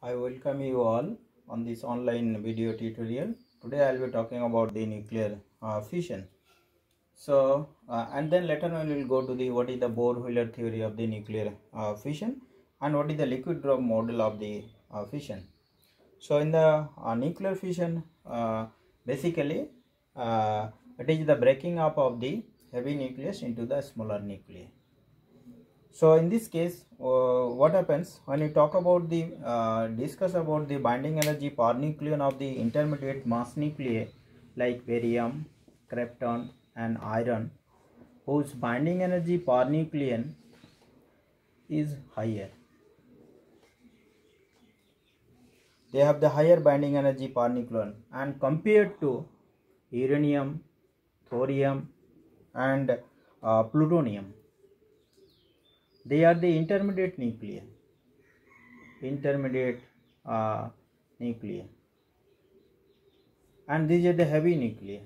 I welcome you all on this online video tutorial. Today I will be talking about the nuclear fission. And then later on we will go to the what is the Bohr-Wheeler theory of the nuclear fission and what is the liquid drop model of the fission. So in the nuclear fission, basically it is the breaking up of the heavy nucleus into the smaller nuclei. So in this case, what happens when you talk about the discuss about the binding energy per nucleon of the intermediate mass nuclei like barium, krypton and iron, whose binding energy per nucleon is higher. They have the higher binding energy per nucleon and compared to uranium, thorium and plutonium. They are the intermediate nuclei. And these are the heavy nuclei.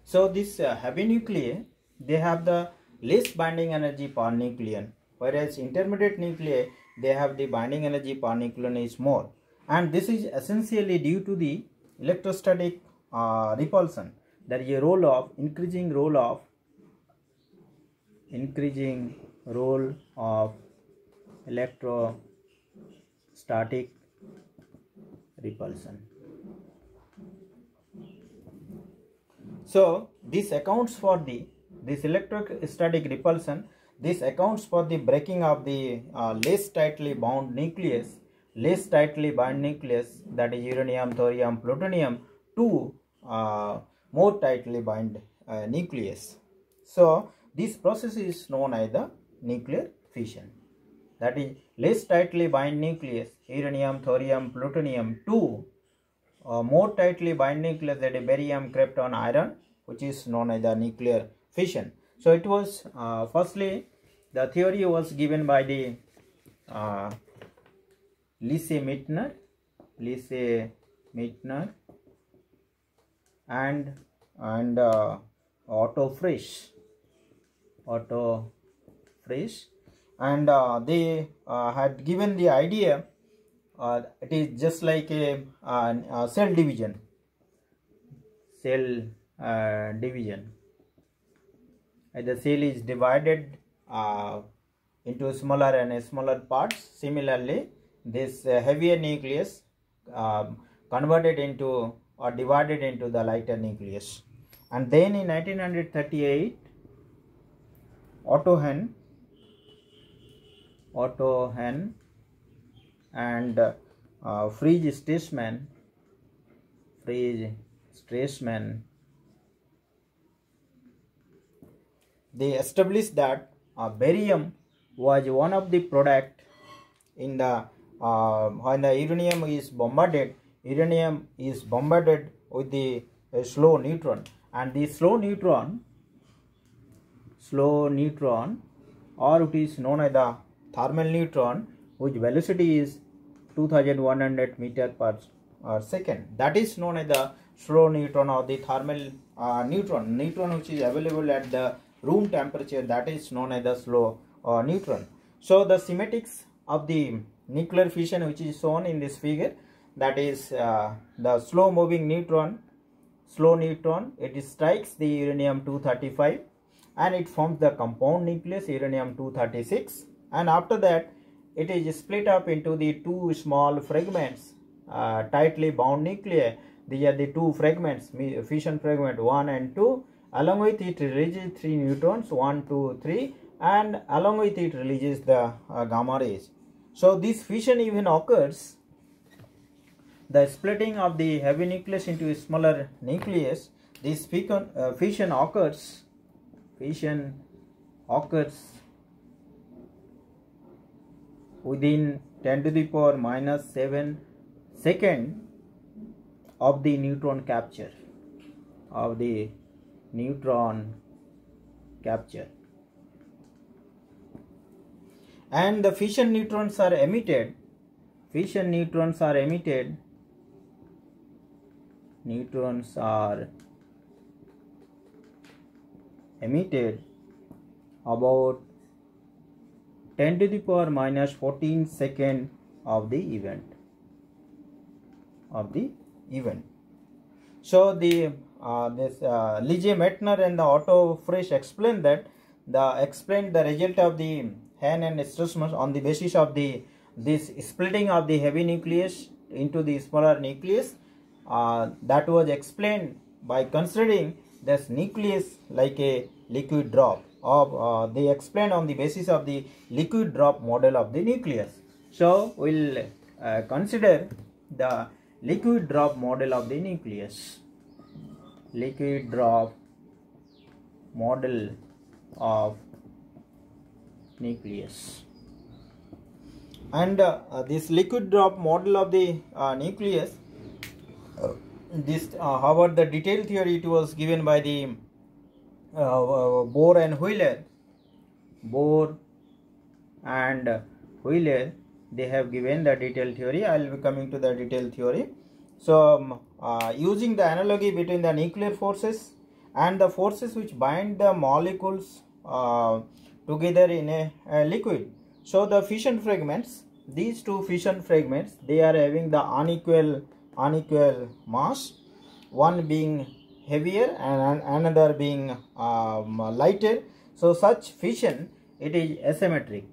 So this heavy nuclei, they have the less binding energy per nucleon, whereas intermediate nuclei, they have the binding energy per nucleon is more, and this is essentially due to the electrostatic repulsion. There is a increasing role of electrostatic repulsion. So this accounts for this electrostatic repulsion. This accounts for the breaking of the less tightly bound nucleus, that is uranium, thorium, plutonium, to more tightly bound nucleus. So this process is known as the nuclear fission. That is less tightly bound nucleus, uranium, thorium, plutonium, to more tightly bound nucleus, that is barium, krypton, iron, which is known as the nuclear fission. So it was firstly the theory was given by the Lise Meitner and Otto Frisch, and they had given the idea. It is just like a cell division. The cell is divided into smaller and smaller parts. Similarly, this heavier nucleus converted into or divided into the lighter nucleus. And then in 1938, Otto Hahn and Friedrich Strassmann, they established that barium was one of the product in the when the uranium is bombarded with the slow neutron, and the slow neutron, or it is known as the thermal neutron, whose velocity is 2100 meter per second. That is known as the slow neutron or the thermal neutron which is available at the room temperature. That is known as the slow neutron. So the schematics of the nuclear fission, which is shown in this figure, that is the slow moving neutron, it strikes the uranium-235 and it forms the compound nucleus uranium-236, and after that it is split up into the two small fragments, tightly bound nuclei. These are the two fragments, fission fragment 1 and 2. Along with it releases 3 neutrons, 1, 2, 3, and along with it releases the gamma rays. So this fission even occurs, the splitting of the heavy nucleus into a smaller nucleus. This fission occurs within 10 to the power minus 7 second of the neutron capture. And the fission neutrons are emitted. Neutrons are emitted about 10 to the power minus 14 second of the event. So the Lige Meitner and the Otto Frisch explained that the result of the Hahn and Strassman on the basis of this splitting of the heavy nucleus into the smaller nucleus. That was explained by considering this nucleus like a liquid drop. They explained on the basis of the liquid drop model of the nucleus. So we'll consider the liquid drop model of the nucleus. Liquid drop model of nucleus. And this liquid drop model of the nucleus, however, the detailed theory, it was given by the Bohr and Wheeler. Bohr and Wheeler, they have given the detailed theory. I will be coming to the detailed theory. So using the analogy between the nuclear forces and the forces which bind the molecules together in a liquid. So the fission fragments, these two fission fragments, they are having the unequal mass, one being heavier and another being lighter. So such fission, it is asymmetric.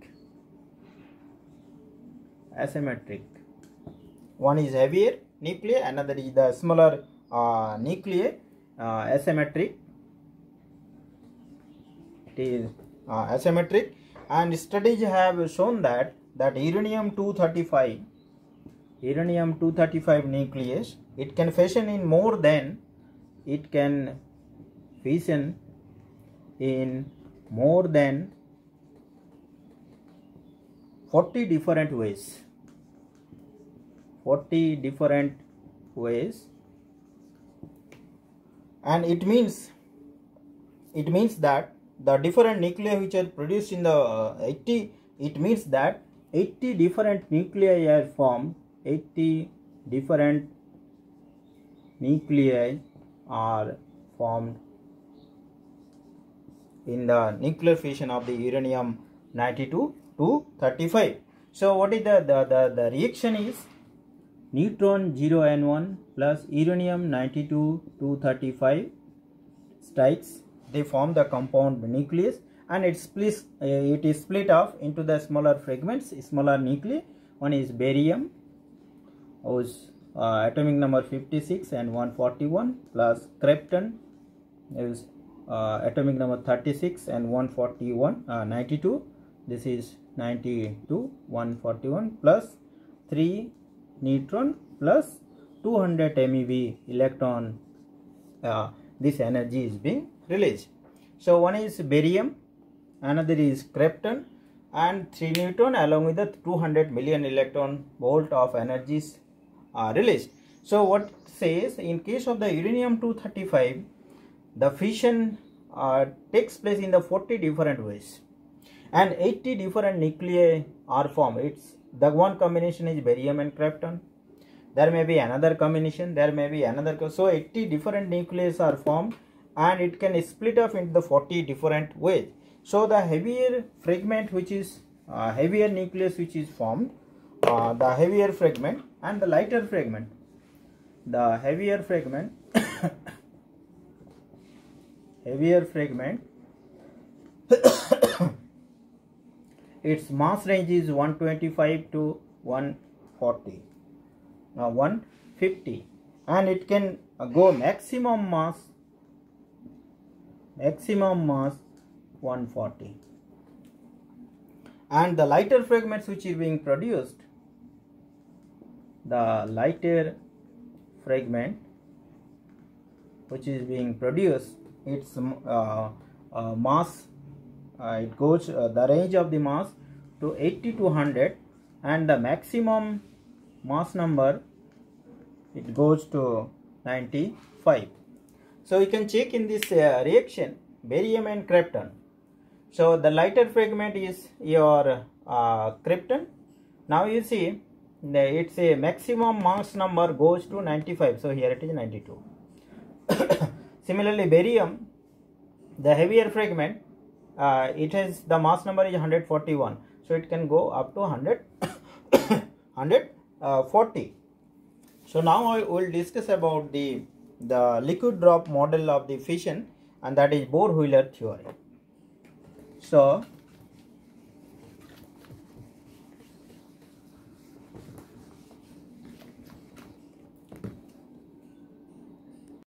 One is heavier nuclei, another is the smaller nuclei, asymmetric. It is asymmetric, and studies have shown that uranium-235 nucleus, it can fission in more than 40 different ways. 40 different ways, and it means that the different nuclei which are produced in the 80, it means that 80 different nuclei are formed. 80 different nuclei are formed in the nuclear fission of the uranium-92-235. So what is the reaction is neutron 0N1 plus uranium-92-235 strikes. They form the compound nucleus, and it is split off into the smaller fragments, smaller nuclei. One is barium, whose atomic number 56 and 141, plus krypton, is atomic number 36 and 141, 92. This is 92, 141, plus 3 neutron plus 200 MeV electron. This energy is being released. So one is barium, another is krypton, and 3 neutron along with the 200 million electron volt of energies are released. So what it says, in case of the uranium-235, the fission takes place in the 40 different ways, and 80 different nuclei are formed. The one combination is barium and krypton. There may be another combination, there may be another. So 80 different nuclei are formed, and it can split off into the 40 different ways. So the heavier fragment, which is heavier nucleus which is formed, the heavier fragment, and the lighter fragment. The heavier fragment its mass range is 125 to 150, and it can go maximum mass 140. And the lighter fragments which is being produced, the lighter fragment which is being produced, its mass, it goes the range of the mass to 80 to 100, and the maximum mass number, it goes to 95. So you can check in this reaction barium and krypton. So the lighter fragment is your krypton. Now you see it's a maximum mass number goes to 95. So here it is 92. Similarly, barium, The heavier fragment, it has the mass number is 141, so it can go up to 140. So now I will discuss about the liquid drop model of the fission, and that is Bohr-Wheeler theory. So